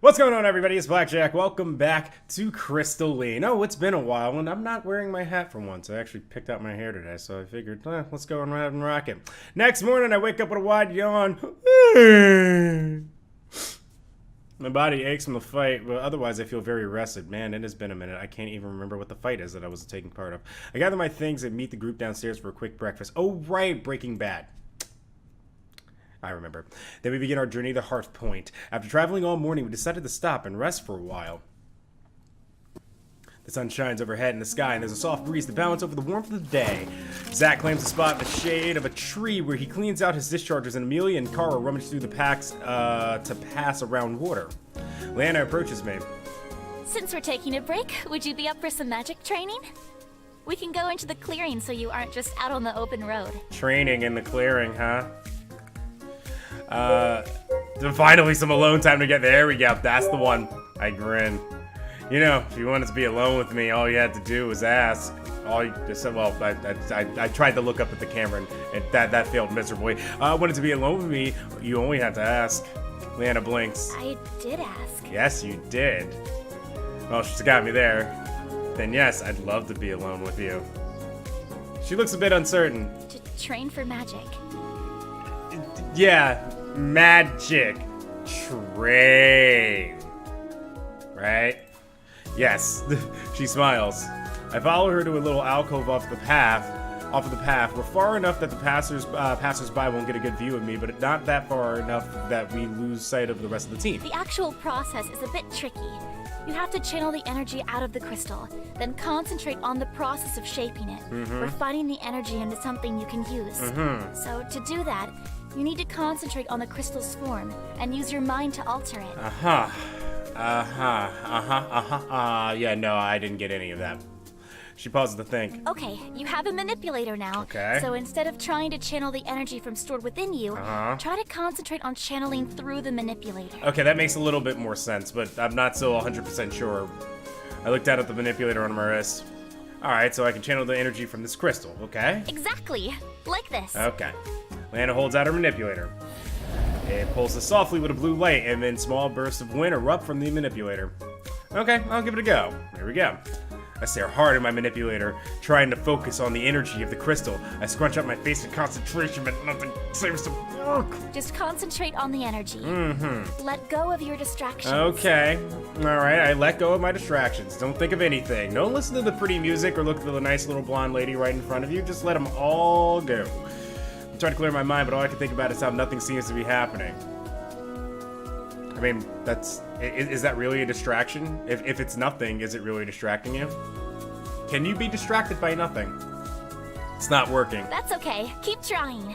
What's going on, everybody? It's Blackjack. Welcome back to Crystalline. Oh, it's been a while, and I'm not wearing my hat for once. I actually picked out my hair today, so I figured, let's go and rock it. Next morning, I wake up with a wide yawn. My body aches from the fight, but otherwise I feel very rested. Man, it has been a minute. I can't even remember what the fight is that I was taking part of. I gather my things and meet the group downstairs for a quick breakfast. Oh, right, Breaking Bad. I remember. Then we begin our journey to the Hearth Point. After traveling all morning, we decided to stop and rest for a while. The sun shines overhead in the sky, and there's a soft breeze to balance over the warmth of the day. Zach claims a spot in the shade of a tree where he cleans out his discharges, and Amelia and Kara rummage through the packs to pass around water. Leanna approaches me. Since we're taking a break, would you be up for some magic training? We can go into the clearing so you aren't just out on the open road. Training in the clearing, huh? Finally some alone time to get there. We go. That's the one. I grin. You know, if you wanted to be alone with me, all you had to do was ask. All you just said, well, I tried to look up at the camera, and that failed miserably. Wanted to be alone with me, you only had to ask. Leanna blinks. I did ask. Yes, you did. Well, she's got me there. Then yes, I'd love to be alone with you. She looks a bit uncertain. To train for magic. Yeah, magic train. Right? Yes. She smiles. I follow her to a little alcove off of the path. We're far enough that the passers-by won't get a good view of me, but not that far enough that we lose sight of the rest of the team. The actual process is a bit tricky. You have to channel the energy out of the crystal, then concentrate on the process of shaping it, refining the energy into something you can use. So to do that, you need to concentrate on the crystal's form and use your mind to alter it. Yeah, no, I didn't get any of that. She pauses to think. Okay, you have a manipulator now. Okay. So instead of trying to channel the energy from stored within you, try to concentrate on channeling through the manipulator. Okay, that makes a little bit more sense, but I'm not still 100% sure. I looked down at the manipulator on my wrist. Alright, so I can channel the energy from this crystal, okay? Exactly. Like this. Okay. Leanna holds out her manipulator. It pulses softly with a blue light, and then small bursts of wind erupt from the manipulator. Okay, I'll give it a go. Here we go. I stare hard at my manipulator, trying to focus on the energy of the crystal. I scrunch up my face in concentration, but nothing seems to work. Just concentrate on the energy. Let go of your distractions. Okay. Alright, I let go of my distractions. Don't think of anything. Don't listen to the pretty music or look at the nice little blonde lady right in front of you. Just let them all go. I'm trying to clear my mind, but all I can think about is how nothing seems to be happening. I mean, is that really a distraction? If it's nothing, is it really distracting you? Can you be distracted by nothing? It's not working. That's okay. Keep trying.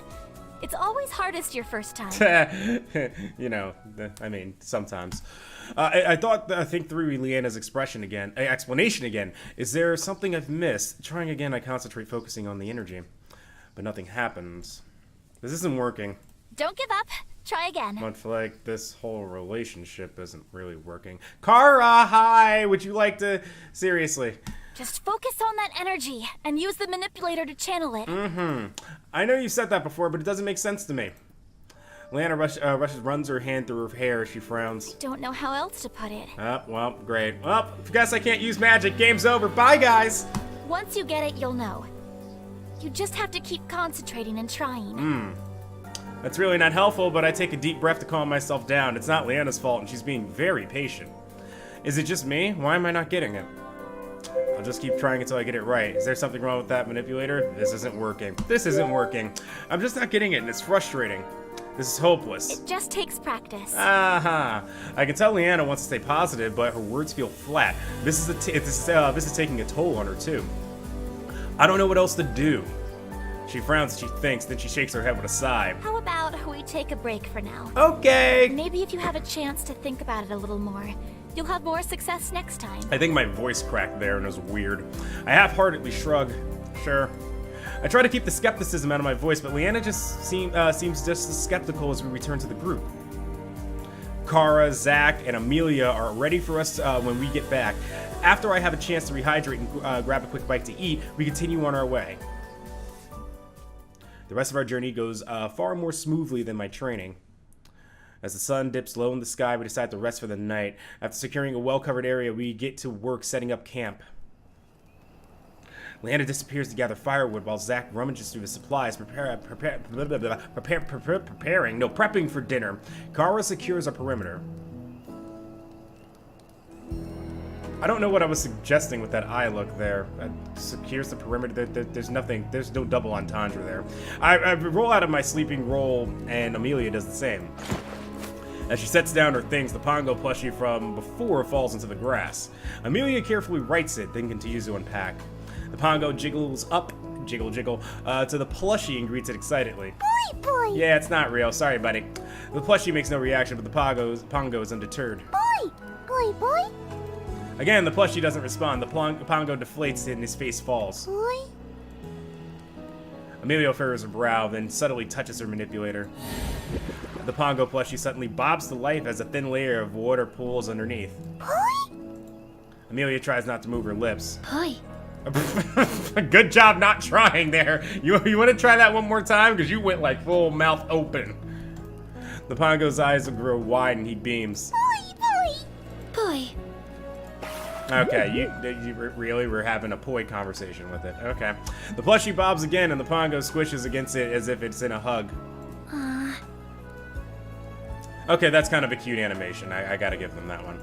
It's always hardest your first time. You know, I mean, sometimes. I think through Leanna's explanation again. Is there something I've missed? Trying again, I concentrate, focusing on the energy. But nothing happens. This isn't working. Don't give up. Try again. Much like this whole relationship isn't really working. Kara, hi! Would you like to... Seriously. Just focus on that energy and use the manipulator to channel it. I know you said that before, but it doesn't make sense to me. Leanna runs her hand through her hair as she frowns. Don't know how else to put it. Well, great. Well, guess I can't use magic. Game's over. Bye, guys! Once you get it, you'll know. You just have to keep concentrating and trying. That's really not helpful, but I take a deep breath to calm myself down. It's not Leanna's fault, and she's being very patient. Is it just me? Why am I not getting it? I'll just keep trying until I get it right. Is there something wrong with that manipulator? This isn't working. This isn't working. I'm just not getting it, and it's frustrating. This is hopeless. It just takes practice. I can tell Leanna wants to stay positive, but her words feel flat. This is taking a toll on her, too. I don't know what else to do. She frowns, she thinks, then she shakes her head with a sigh. How about we take a break for now? Okay! Maybe if you have a chance to think about it a little more, you'll have more success next time. I think my voice cracked there and it was weird. I half-heartedly shrug. Sure. I try to keep the skepticism out of my voice, but Leanna just seems just as skeptical as we return to the group. Kara, Zach, and Amelia are ready for us when we get back. After I have a chance to rehydrate and grab a quick bite to eat, we continue on our way. The rest of our journey goes far more smoothly than my training. As the sun dips low in the sky, we decide to rest for the night. After securing a well-covered area, we get to work setting up camp. Leanna disappears to gather firewood while Zach rummages through the supplies, prepping for dinner. Kara secures our perimeter. I don't know what I was suggesting with that eye look there. Secures the perimeter. There's nothing. There's no double entendre there. I roll out of my sleeping roll, and Amelia does the same. As she sets down her things, the Pongo plushie from before falls into the grass. Amelia carefully rights it, then continues to unpack. The Pongo jiggles up, jiggle, to the plushie and greets it excitedly. Boy! Yeah, it's not real. Sorry, buddy. The plushie makes no reaction, but the Pongo is undeterred. Boy! Again, the plushie doesn't respond. The Pongo deflates and his face falls. Boy? Amelia furrows her brow, then subtly touches her manipulator. The Pongo plushie suddenly bobs to life as a thin layer of water pools underneath. Boy? Amelia tries not to move her lips. Boy. Good job not trying there. You want to try that one more time? Because you went like full mouth open. The Pongo's eyes will grow wide and he beams. Boy. Okay, you really were having a poi conversation with it. Okay. The plushie bobs again and the Pongo squishes against it as if it's in a hug. Okay, that's kind of a cute animation. I gotta give them that one.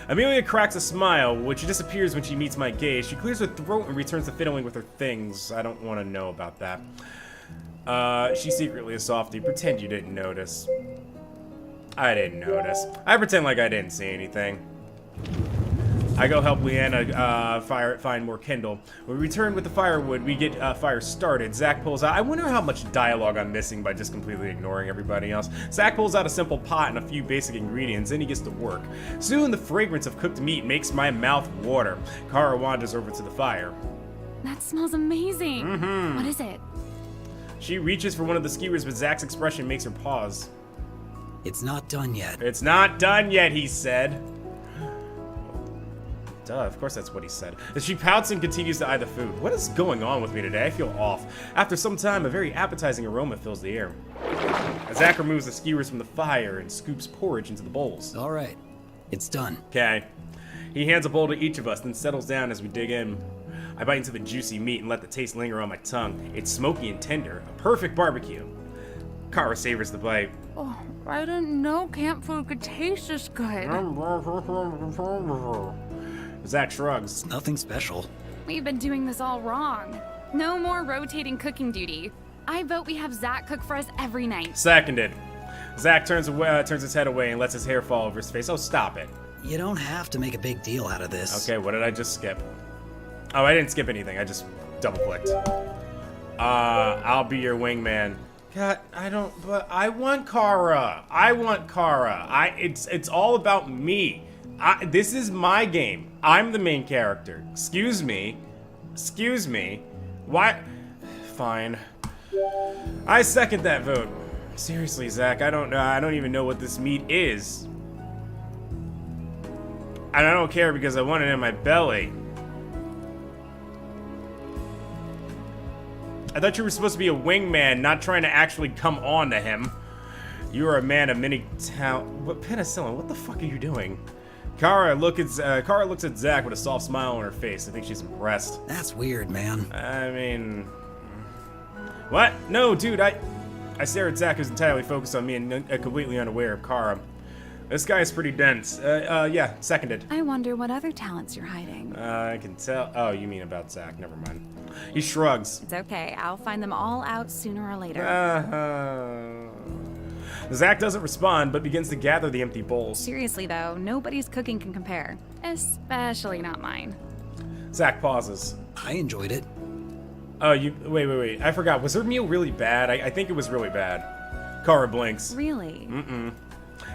Amelia cracks a smile, which disappears when she meets my gaze. She clears her throat and returns to fiddling with her things. I don't want to know about that. She's secretly a softie. Pretend you didn't notice. I didn't notice. I pretend like I didn't see anything. I go help Leanna find more kindle. When we return with the firewood, we get fire started. Zach pulls out. I wonder how much dialogue I'm missing by just completely ignoring everybody else. Zach pulls out a simple pot and a few basic ingredients, then he gets to work. Soon, the fragrance of cooked meat makes my mouth water. Kara wanders over to the fire. That smells amazing. What is it? She reaches for one of the skewers, but Zach's expression makes her pause. It's not done yet. It's not done yet, he said. Duh, of course that's what he said. As she pouts and continues to eye the food. What is going on with me today? I feel off. After some time, a very appetizing aroma fills the air. Zach removes the skewers from the fire and scoops porridge into the bowls. All right, it's done. Okay. He hands a bowl to each of us, then settles down as we dig in. I bite into the juicy meat and let the taste linger on my tongue. It's smoky and tender, a perfect barbecue. Kara savors the bite. Oh, I didn't know camp food could taste this good. Zach shrugs. Nothing special. We've been doing this all wrong. No more rotating cooking duty. I vote we have Zach cook for us every night. Seconded. Zach turns his head away and lets his hair fall over his face. Oh, stop it. You don't have to make a big deal out of this. Okay, what did I just skip? Oh, I didn't skip anything. I just double-clicked. I'll be your wingman. God, but I want Kara. It's all about me. This is my game. I'm the main character. Excuse me. Why? Fine. I second that vote. Seriously, Zach, I don't even know what this meat is. And I don't care because I want it in my belly. I thought you were supposed to be a wingman, not trying to actually come on to him. You are a man of many talents. What, penicillin? What the fuck are you doing? Kara looks at Zach with a soft smile on her face. I think she's impressed. That's weird, man. I mean... What? No, dude, I stare at Zach, who's entirely focused on me and completely unaware of Kara. This guy is pretty dense. Yeah, seconded. I wonder what other talents you're hiding. I can tell. Oh, you mean about Zach. Never mind. He shrugs. It's okay. I'll find them all out sooner or later. Zach doesn't respond, but begins to gather the empty bowls. Seriously, though, nobody's cooking can compare. Especially not mine. Zach pauses. I enjoyed it. Oh, wait. I forgot. Was her meal really bad? I think it was really bad. Kara blinks. Really? Mm-mm.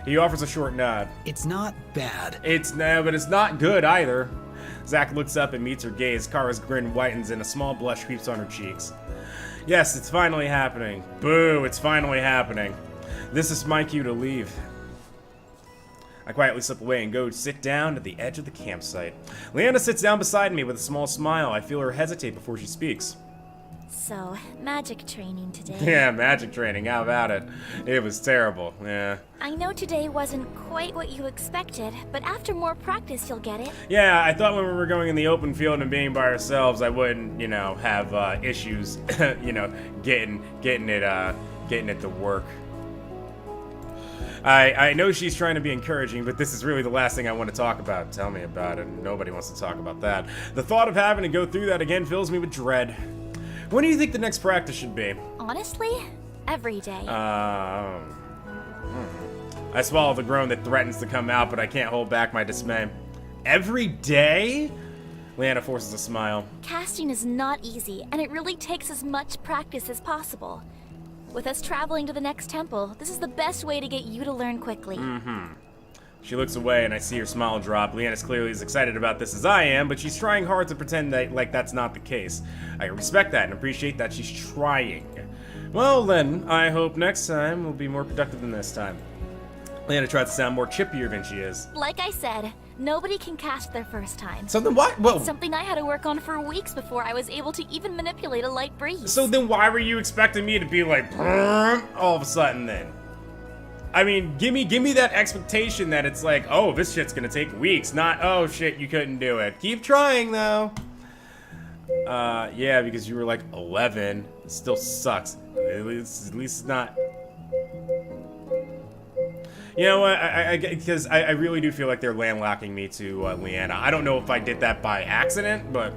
He offers a short nod. It's not bad. But it's not good either. Zach looks up and meets her gaze. Kara's grin whitens and a small blush creeps on her cheeks. Yes, it's finally happening. Boo, it's finally happening. This is my cue to leave. I quietly slip away and go sit down at the edge of the campsite. Leanna sits down beside me with a small smile. I feel her hesitate before she speaks. So, magic training today. Yeah, magic training, how about it? It was terrible, yeah. I know today wasn't quite what you expected, but after more practice, you'll get it. Yeah, I thought when we were going in the open field and being by ourselves, I wouldn't, you know, have issues, you know, getting it to work. I know she's trying to be encouraging, but this is really the last thing I want to talk about. Tell me about it. Nobody wants to talk about that. The thought of having to go through that again fills me with dread. When do you think the next practice should be? Honestly, every day. I swallow the groan that threatens to come out, but I can't hold back my dismay. Every day? Leanna forces a smile. Casting is not easy, and it really takes as much practice as possible. With us traveling to the next temple, this is the best way to get you to learn quickly. She looks away and I see her smile drop. Leanna's clearly as excited about this as I am, but she's trying hard to pretend that like that's not the case. I respect that and appreciate that she's trying. Well then, I hope next time will be more productive than this time. Leanna tries to sound more chippier than she is. Like I said, nobody can cast their first time. So then what? Well, Something I had to work on for weeks before I was able to even manipulate a light breeze. so then why were you expecting me to be like, all of a sudden then? I mean, give me that expectation that it's like, oh, this shit's gonna take weeks, not, oh shit, you couldn't do it. Keep trying though. Yeah, because you were like 11. It still sucks. At least not. You know what? Because I really do feel like they're landlocking me to Leanna. I don't know if I did that by accident, but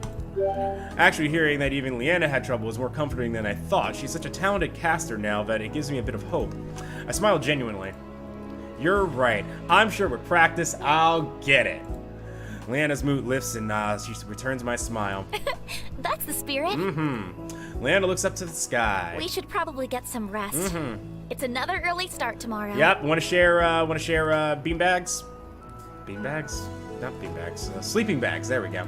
actually hearing that even Leanna had trouble was more comforting than I thought. She's such a talented caster now that it gives me a bit of hope. I smile genuinely. You're right. I'm sure with practice, I'll get it. Leanna's mood lifts and she returns my smile. That's the spirit. Leanna looks up to the sky. We should probably get some rest. It's another early start tomorrow. Yep. Want to share beanbags? Beanbags? Not beanbags. Sleeping bags. There we go.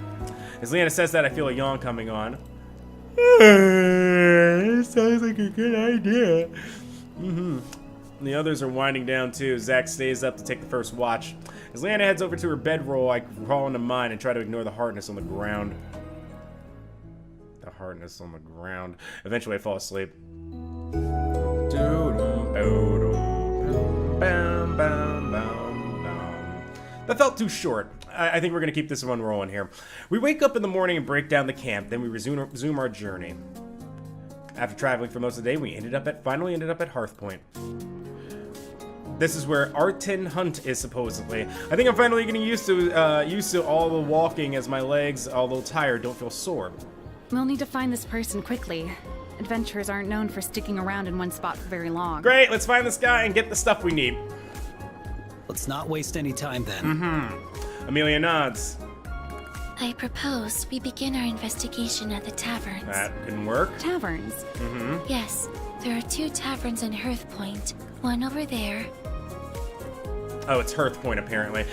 As Leanna says that, I feel a yawn coming on. Sounds like a good idea. The others are winding down too. Zach stays up to take the first watch. As Leanna heads over to her bedroll, I crawl into mine and try to ignore the hardness on the ground. The hardness on the ground. Eventually I fall asleep. That felt too short. I think we're gonna keep this one rolling here. We wake up in the morning and break down the camp, then we resume our journey. After traveling for most of the day, we finally ended up at Hearth Point. This is where Artin Hunt is supposedly. I think I'm finally getting used to all the walking as my legs, although tired, don't feel sore. We'll need to find this person quickly. Adventurers aren't known for sticking around in one spot for very long. Great, let's find this guy and get the stuff we need. Let's not waste any time then. Amelia nods. I propose we begin our investigation at the taverns. That didn't work. Taverns. Yes, there are 2 taverns in Hearth Point. One over there, Oh, it's Hearth Point, apparently.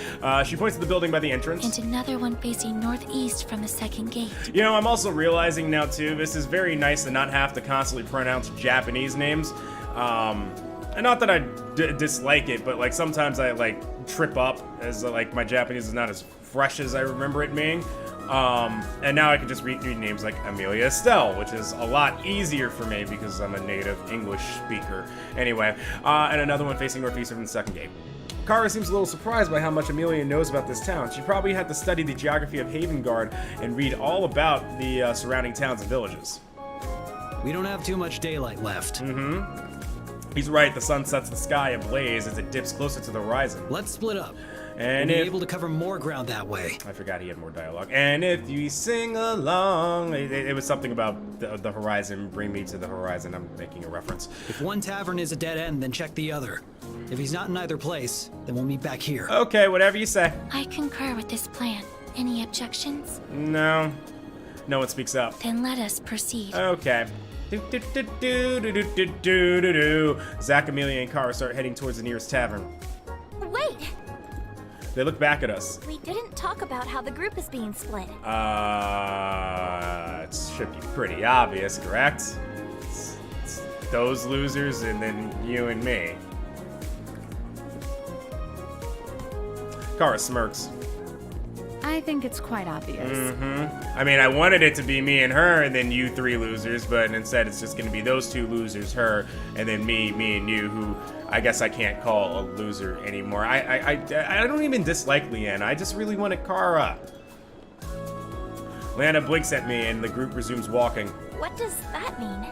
She points to the building by the entrance. and another one facing northeast from the second gate. You know, I'm also realizing now, too, this is very nice to not have to constantly pronounce Japanese names. And not that I dislike it, but, like, sometimes I, like, trip up as, like, my Japanese is not as fresh as I remember it being. And now I can just read names like Amelia Estelle, which is a lot easier for me because I'm a native English speaker. Anyway, and another one facing northeast from the second gate. Kara seems a little surprised by how much Amelia knows about this town. She probably had to study the geography of Havengard and read all about the surrounding towns and villages. We don't have too much daylight left. He's right, the sun sets the sky ablaze as it dips closer to the horizon. Let's split up. And We'll be if... able to cover more ground that way. I forgot he had more dialogue. And if you sing along... It was something about the horizon, bring me to the horizon. I'm making a reference. If one tavern is a dead end, then check the other. If he's not in either place, then we'll meet back here. Okay, whatever you say. I concur with this plan. Any objections? No. No one speaks up. Then let us proceed. Okay. Zach, Amelia, and Kara start heading towards the nearest tavern. Wait! They look back at us. We didn't talk about how the group is being split. It should be pretty obvious, correct? It's those losers and then you and me. Kara smirks. I think it's quite obvious. I mean, I wanted it to be me and her, and then you three losers, but instead it's just gonna be those two losers, her, and then me and you, who I guess I can't call a loser anymore. I don't even dislike Leanna. I just really wanted Kara. Leanna blinks at me, and the group resumes walking. What does that mean?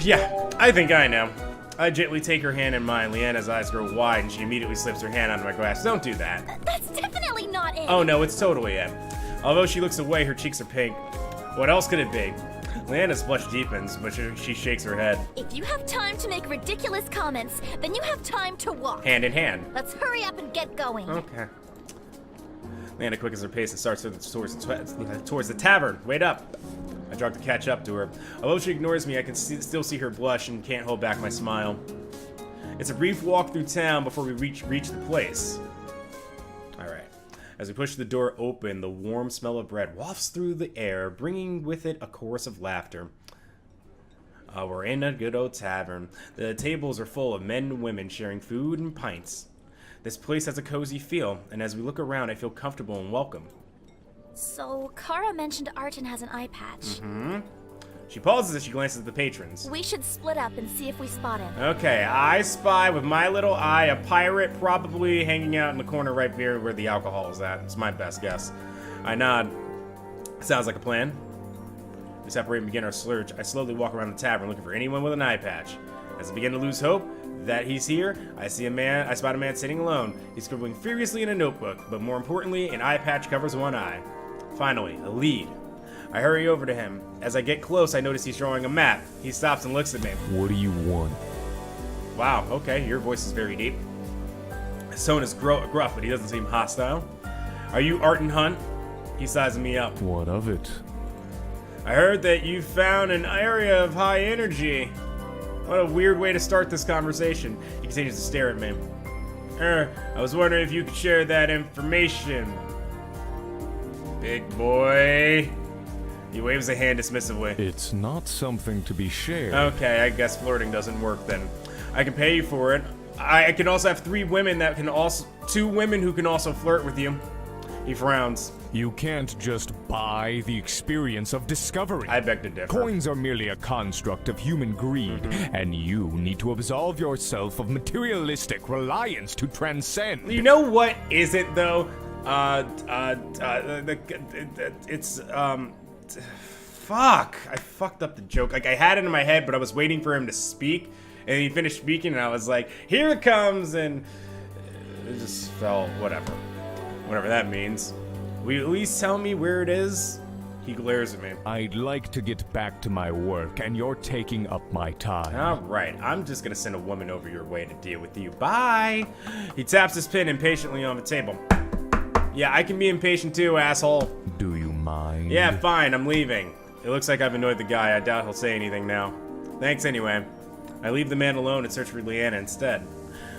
Yeah, I think I know. I gently take her hand in mine. Leanna's eyes grow wide, and she immediately slips her hand onto my glass. Don't do that. That's definitely not it. Oh no, it's totally it. Although she looks away, her cheeks are pink. What else could it be? Leanna's blush deepens, but she shakes her head. If you have time to make ridiculous comments, then you have time to walk. Hand in hand. Let's hurry up and get going. Okay. Leanna quickens her pace and starts towards the tavern. Wait up. I jog to catch up to her. Although she ignores me, I can still see her blush and can't hold back my smile. It's a brief walk through town before we reach the place. Alright. As we push the door open, the warm smell of bread wafts through the air, bringing with it a chorus of laughter. We're in a good old tavern. The tables are full of men and women sharing food and pints. This place has a cozy feel, and as we look around, I feel comfortable and welcome. So, Kara mentioned Arton has an eye patch. She pauses as she glances at the patrons. We should split up and see if we spot him. Okay, I spy with my little eye a pirate probably hanging out in the corner right here where the alcohol is at. It's my best guess. I nod. Sounds like a plan. We separate and begin our search. I slowly walk around the tavern looking for anyone with an eye patch. As I begin to lose hope that he's here, I spot a man sitting alone. He's scribbling furiously in a notebook, but more importantly, an eye patch covers one eye. Finally, a lead. I hurry over to him. As I get close, I notice he's drawing a map. He stops and looks at me. What do you want? Wow, okay, your voice is very deep. His tone is gruff, but he doesn't seem hostile. Are you Arton Hunt? He sizes me up. What of it? I heard that you found an area of high energy. What a weird way to start this conversation. He continues to stare at me. I was wondering if you could share that information. Big boy. He waves a hand dismissively. It's not something to be shared. Okay, I guess flirting doesn't work then. I can pay you for it. I can also have 2 women who can also flirt with you. He frowns. You can't just buy the experience of discovery. I beg to differ. Coins are merely a construct of human greed, and you need to absolve yourself of materialistic reliance to transcend. You know what isn't though? Fuck. I fucked up the joke. Like, I had it in my head, but I was waiting for him to speak, and he finished speaking, and I was like, here it comes, and it just fell, whatever that means. Will you at least tell me where it is? He glares at me. I'd like to get back to my work, and you're taking up my time. Alright, I'm just gonna send a woman over your way to deal with you. Bye! He taps his pen impatiently on the table. Yeah, I can be impatient too, asshole. Do you mind? Yeah, fine, I'm leaving. It looks like I've annoyed the guy. I doubt he'll say anything now. Thanks anyway. I leave the man alone and search for Leanna instead.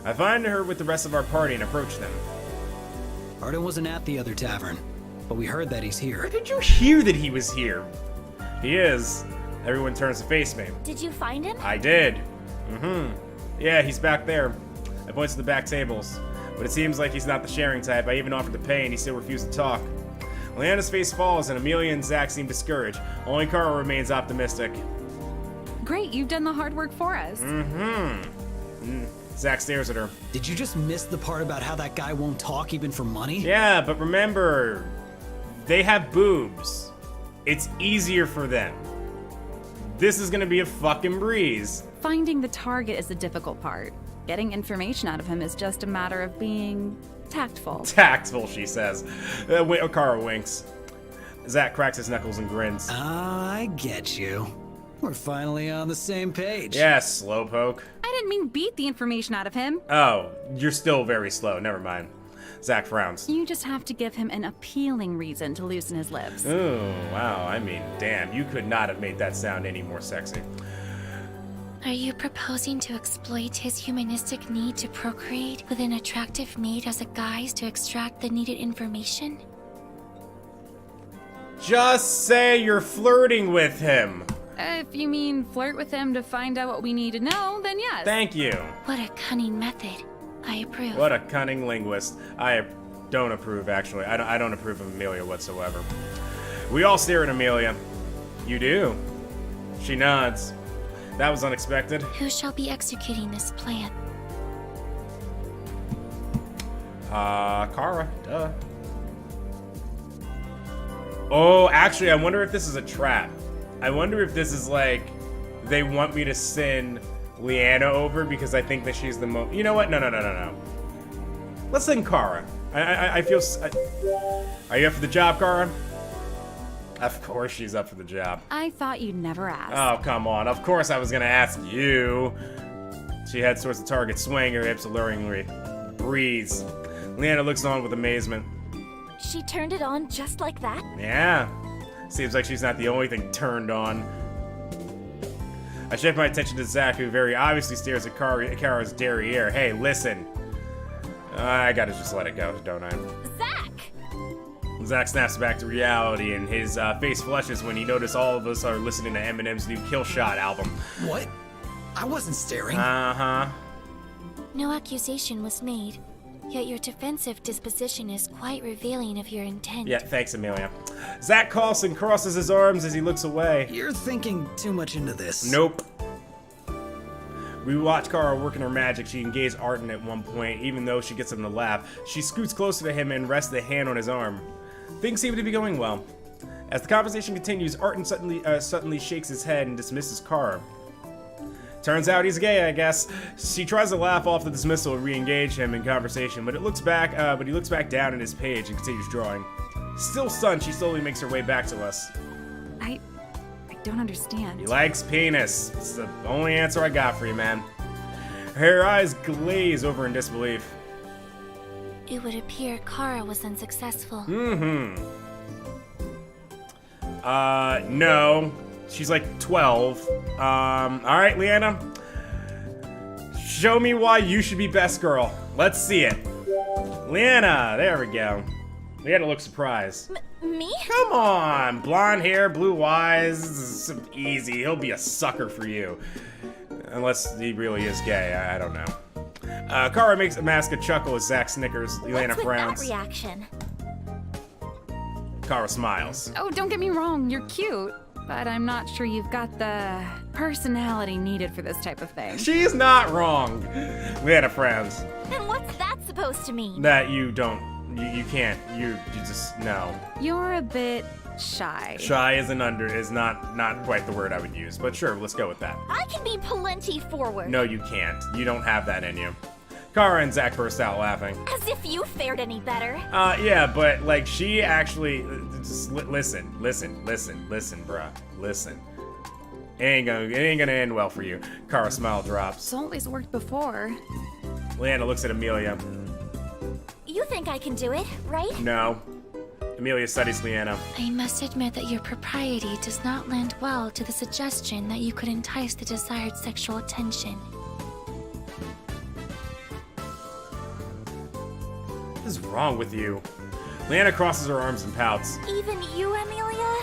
I find her with the rest of our party and approach them. Arden wasn't at the other tavern, but we heard that he's here. Where did you hear that he was here? He is. Everyone turns to face me. Did you find him? I did. Yeah, he's back there. I point to the back tables. But it seems like he's not the sharing type. I even offered to pay and he still refused to talk. Leanna's face falls and Amelia and Zach seem discouraged. Only Carl remains optimistic. Great, you've done the hard work for us. Zach stares at her. Did you just miss the part about how that guy won't talk even for money? Yeah, but remember, they have boobs. It's easier for them. This is gonna be a fucking breeze. Finding the target is the difficult part. Getting information out of him is just a matter of being tactful. Tactful, she says. Kara winks. Zach cracks his knuckles and grins. I get you. We're finally on the same page. Yeah, slowpoke. I didn't mean beat the information out of him. Oh, you're still very slow. Never mind. Zach frowns. You just have to give him an appealing reason to loosen his lips. Ooh, wow. I mean, damn. You could not have made that sound any more sexy. Are you proposing to exploit his humanistic need to procreate with an attractive maid as a guise to extract the needed information? Just say you're flirting with him. If you mean flirt with him to find out what we need to know, then yes. Thank you. What a cunning method. I approve. What a cunning linguist. I don't approve, actually. I don't approve of Amelia whatsoever. We all stare at Amelia. You do. She nods. That was unexpected. Who shall be executing this plan? Kara. Duh. Oh, actually, I wonder if this is a trap. I wonder if this is like, they want me to send Leanna over because I think that she's the most... You know what? No. Let's send Kara. I feel... Are you up for the job, Kara? Of course she's up for the job. I thought you'd never ask. Oh, come on. Of course I was gonna ask you. She heads towards the target, swaying her hips alluringly. Breathes. Leanna looks on with amazement. She turned it on just like that? Yeah. Seems like she's not the only thing turned on. I shift my attention to Zach, who very obviously stares at Kara's derriere. Hey, listen. I gotta just let it go, don't I? Zach! Zach snaps back to reality, and his face flushes when he notices all of us are listening to Eminem's new Kill Shot album. What? I wasn't staring. Uh-huh. No accusation was made, yet your defensive disposition is quite revealing of your intent. Yeah, thanks, Amelia. Zach coughs and crosses his arms as he looks away. You're thinking too much into this. Nope. We watch Kara working her magic. She engages Arden at one point, even though she gets him to laugh. She scoots closer to him and rests a hand on his arm. Things seem to be going well. As the conversation continues, Arden suddenly shakes his head and dismisses Kara. Turns out he's gay, I guess. She tries to laugh off the dismissal and re-engage him in conversation, but he looks back down at his page and continues drawing. Still stunned, she slowly makes her way back to us. I don't understand. He likes penis. It's the only answer I got for you, man. Her eyes glaze over in disbelief. It would appear Kara was unsuccessful. No. She's like 12. Alright, Leanna. Show me why you should be best girl. Let's see it. Leanna, there we go. Leanna looks surprised. Me? Come on, blonde hair, blue eyes, this is easy. He'll be a sucker for you. Unless he really is gay, I don't know. Kara makes a mask a chuckle as Zach snickers. Leanna What's frowns. with that reaction? Kara smiles. Oh, don't get me wrong, you're cute, but I'm not sure you've got the personality needed for this type of thing. She's not wrong. Leanna frowns. And what's that supposed to mean? That you don't, you can't, you just, no. You're a bit shy. Shy is not quite the word I would use, but sure, let's go with that. I can be plenty forward. No, you can't. You don't have that in you. Kara and Zach burst out laughing. As if you fared any better. Yeah, but like she actually, just listen, bruh, listen. It ain't gonna end well for you. Kara's smile drops. It's always worked before. Leanna looks at Amelia. You think I can do it, right? No. Amelia studies Leanna. I must admit that your propriety does not lend well to the suggestion that you could entice the desired sexual attention. What is wrong with you? Leanna crosses her arms and pouts. Even you, Amelia?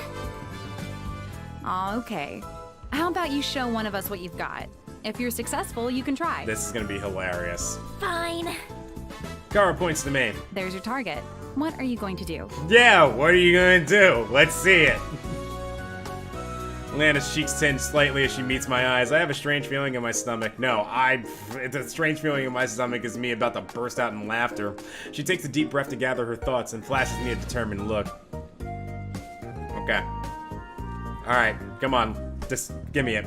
Aw, okay. How about you show one of us what you've got? If you're successful, you can try. This is gonna be hilarious. Fine. Kara points to me. There's your target. What are you going to do? Yeah, what are you gonna do? Let's see it. Leanna's cheeks tinge slightly as she meets my eyes. I have a strange feeling in my stomach. No, it's a strange feeling in my stomach is me about to burst out in laughter. She takes a deep breath to gather her thoughts and flashes me a determined look. Okay. Alright, come on. Just give me it.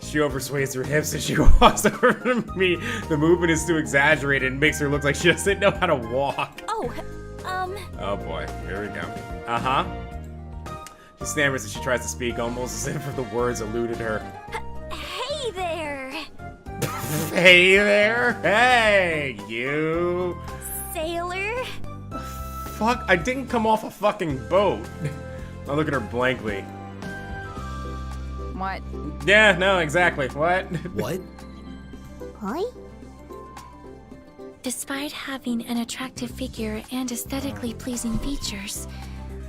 She oversways her hips as she walks over to me. The movement is too exaggerated and makes her look like she doesn't know how to walk. Oh, Oh boy, here we go. Uh-huh. She stammers as she tries to speak, almost as if the words eluded her. Hey there! Hey there! Hey, you! Sailor? Fuck, I didn't come off a fucking boat. I look at her blankly. What? Yeah, no, exactly. What? What? Hi? Despite having an attractive figure and aesthetically pleasing features,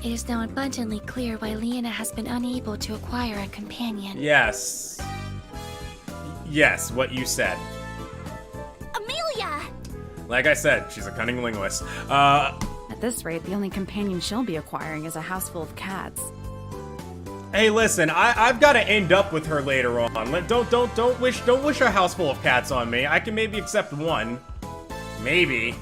it is now abundantly clear why Leanna has been unable to acquire a companion. Yes. Yes, what you said. Amelia! Like I said, she's a cunning linguist. At this rate, the only companion she'll be acquiring is a house full of cats. Hey, listen, I've got to end up with her later on. Don't wish a house full of cats on me. I can maybe accept one. Maybe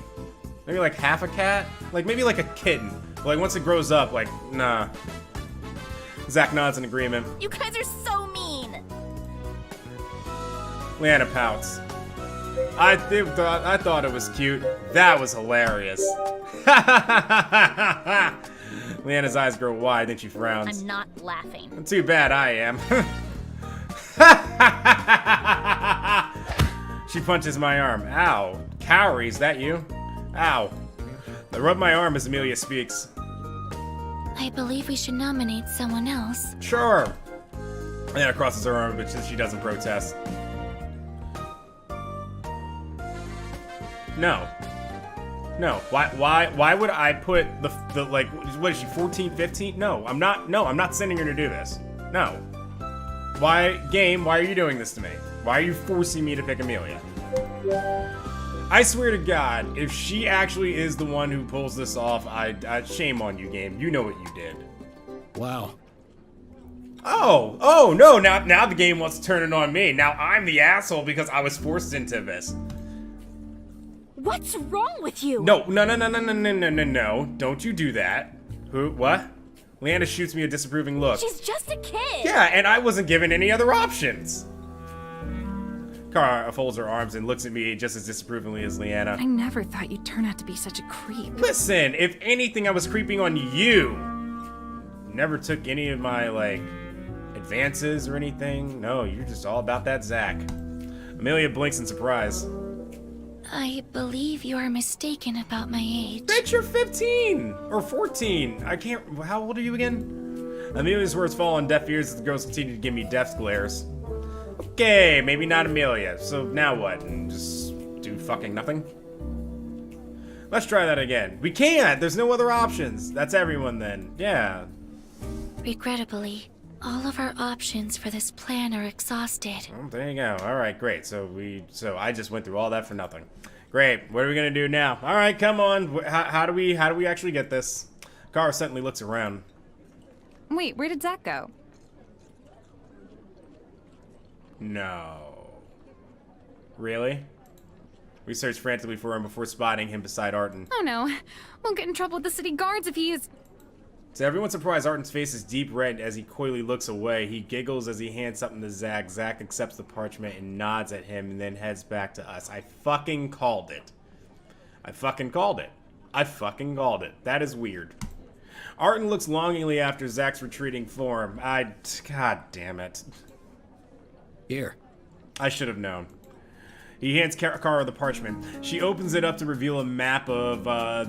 like half a cat? Like maybe like a kitten. Like once it grows up, like, nah. Zach nods in agreement. You guys are so mean. Leanna pouts. I thought it was cute. That was hilarious. Leanna's eyes grow wide, then she frowns. I'm not laughing. Too bad I am. She punches my arm. Ow. Cowrie, is that you? Ow. I rub my arm as Amelia speaks. I believe we should nominate someone else. Sure. Leanna crosses her arm, but she doesn't protest. No. No. Why would I put the like, what is she, 14, 15? No, I'm not sending her to do this. No. Why are you doing this to me? Why are you forcing me to pick Amelia? I swear to God, if she actually is the one who pulls this off, I shame on you, game. You know what you did. Wow. Oh no, now the game wants to turn it on me. Now I'm the asshole because I was forced into this. What's wrong with you? No. Don't you do that. Who, what? Leanna shoots me a disapproving look. She's just a kid. Yeah, and I wasn't given any other options. Kara folds her arms and looks at me just as disapprovingly as Leanna. I never thought you'd turn out to be such a creep. Listen, if anything, I was creeping on you. Never took any of my, like, advances or anything. No, you're just all about that Zach. Amelia blinks in surprise. I believe you are mistaken about my age. Bitch, you're 15! Or 14. I can't... How old are you again? Amelia's words fall on deaf ears as the girls continue to give me death glares. Okay, maybe not Amelia. So now what? And just do fucking nothing? Let's try that again. We can't! There's no other options. That's everyone then. Yeah. Regrettably, all of our options for this plan are exhausted. Well, there you go. Alright, great. So I just went through all that for nothing. Great. What are we gonna do now? Alright, come on. How do we actually get this? Kara suddenly looks around. Wait, where did Zach go? No. Really? We searched frantically for him before spotting him beside Arton. Oh no, we'll get in trouble with the city guards if he is... To everyone's surprise, Arton's face is deep red as he coyly looks away. He giggles as he hands something to Zach. Zach accepts the parchment and nods at him and then heads back to us. I fucking called it. I fucking called it. That is weird. Arton looks longingly after Zach's retreating form. God damn it. Here. I should have known. He hands Kara the parchment. She opens it up to reveal a map of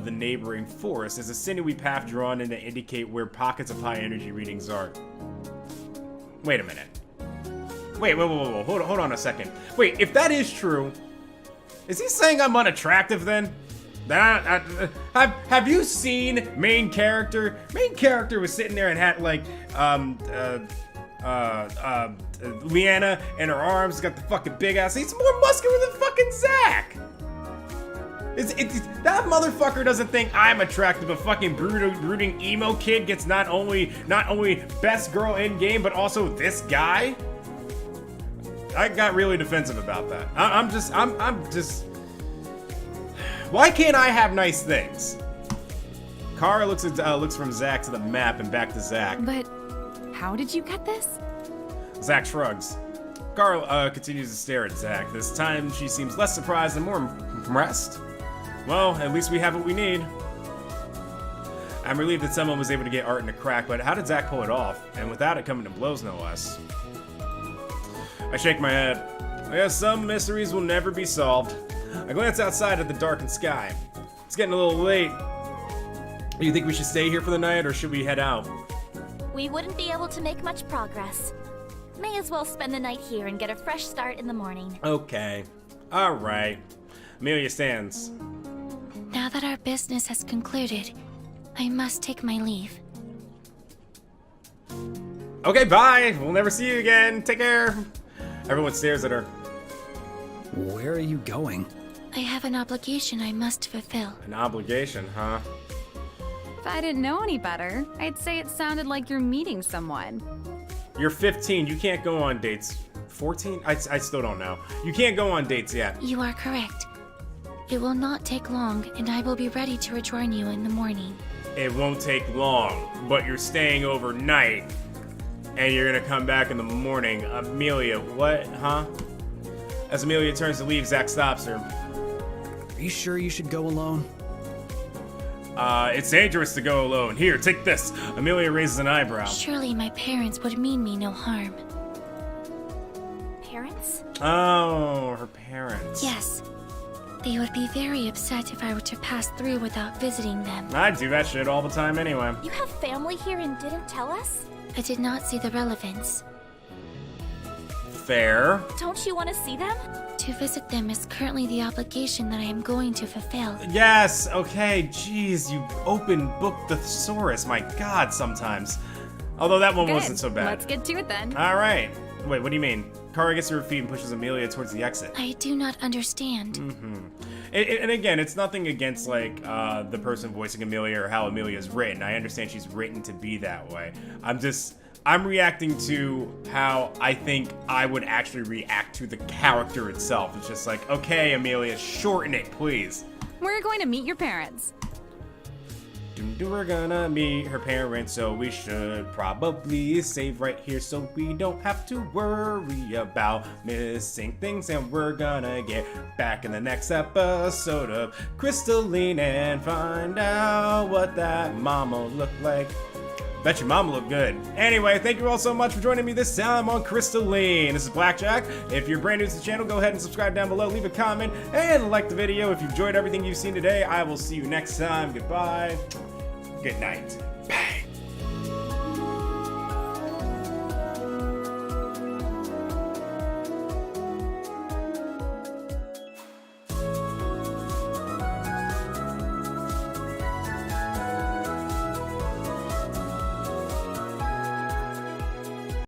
the neighboring forest. There's a sinewy path drawn in to indicate where pockets of high energy readings are. Wait a minute. Wait, whoa. Hold on a second. Wait, if that is true, is he saying I'm unattractive then? Have you seen main character? Main character was sitting there and had like Leanna in her arms, got the fucking big ass. He's more muscular than fucking Zach. That motherfucker doesn't think I'm attractive. A fucking brooding emo kid gets not only best girl in game, but also this guy. I got really defensive about that. I'm just. Why can't I have nice things? Kara looks from Zach to the map and back to Zach. But how did you get this? Zach shrugs. Kara continues to stare at Zach. This time she seems less surprised and more impressed. Well, at least we have what we need. I'm relieved that someone was able to get Arton to crack, but how did Zach pull it off? And without it coming to blows, no less. I shake my head. I guess some mysteries will never be solved. I glance outside at the darkened sky. It's getting a little late. Do you think we should stay here for the night, or should we head out? We wouldn't be able to make much progress. May as well spend the night here and get a fresh start in the morning. Okay. Alright. Amelia stands. Now that our business has concluded, I must take my leave. Okay, bye! We'll never see you again. Take care! Everyone stares at her. Where are you going? I have an obligation I must fulfill. An obligation, huh? If I didn't know any better, I'd say it sounded like you're meeting someone. You're 15. You can't go on dates. 14? I still don't know. You can't go on dates yet. You are correct. It will not take long, and I will be ready to rejoin you in the morning. It won't take long, but you're staying overnight, and you're gonna come back in the morning. Amelia, what, huh? As Amelia turns to leave, Zach stops her. Are you sure you should go alone? It's dangerous to go alone. Here, take this. Amelia raises an eyebrow. Surely my parents would mean me no harm. Parents? Oh, her parents. Yes. They would be very upset if I were to pass through without visiting them. I do that shit all the time anyway. You have family here and didn't tell us? I did not see the relevance. Fair. Don't you want to see them? To visit them is currently the obligation that I am going to fulfill. Yes, okay, jeez, you open book the thesaurus, my god, sometimes. Although that one wasn't so bad. Let's get to it then. Alright. Wait, what do you mean? Kara gets to her feet and pushes Amelia towards the exit. I do not understand. And again, it's nothing against, like, the person voicing Amelia or how Amelia is written. I understand she's written to be that way. I'm reacting to how I think I would actually react to the character itself. It's just like, okay, Amelia, shorten it, please. We're going to meet your parents. We're gonna meet her parents, so we should probably save right here so we don't have to worry about missing things. And we're gonna get back in the next episode of Crystalline and find out what that mama looked like. Bet your mama looked good. Anyway, thank you all so much for joining me this time on Crystalline. This is Blackjack. If you're brand new to the channel, go ahead and subscribe down below, leave a comment, and like the video. If you've enjoyed everything you've seen today, I will see you next time. Goodbye. Good night. Bye.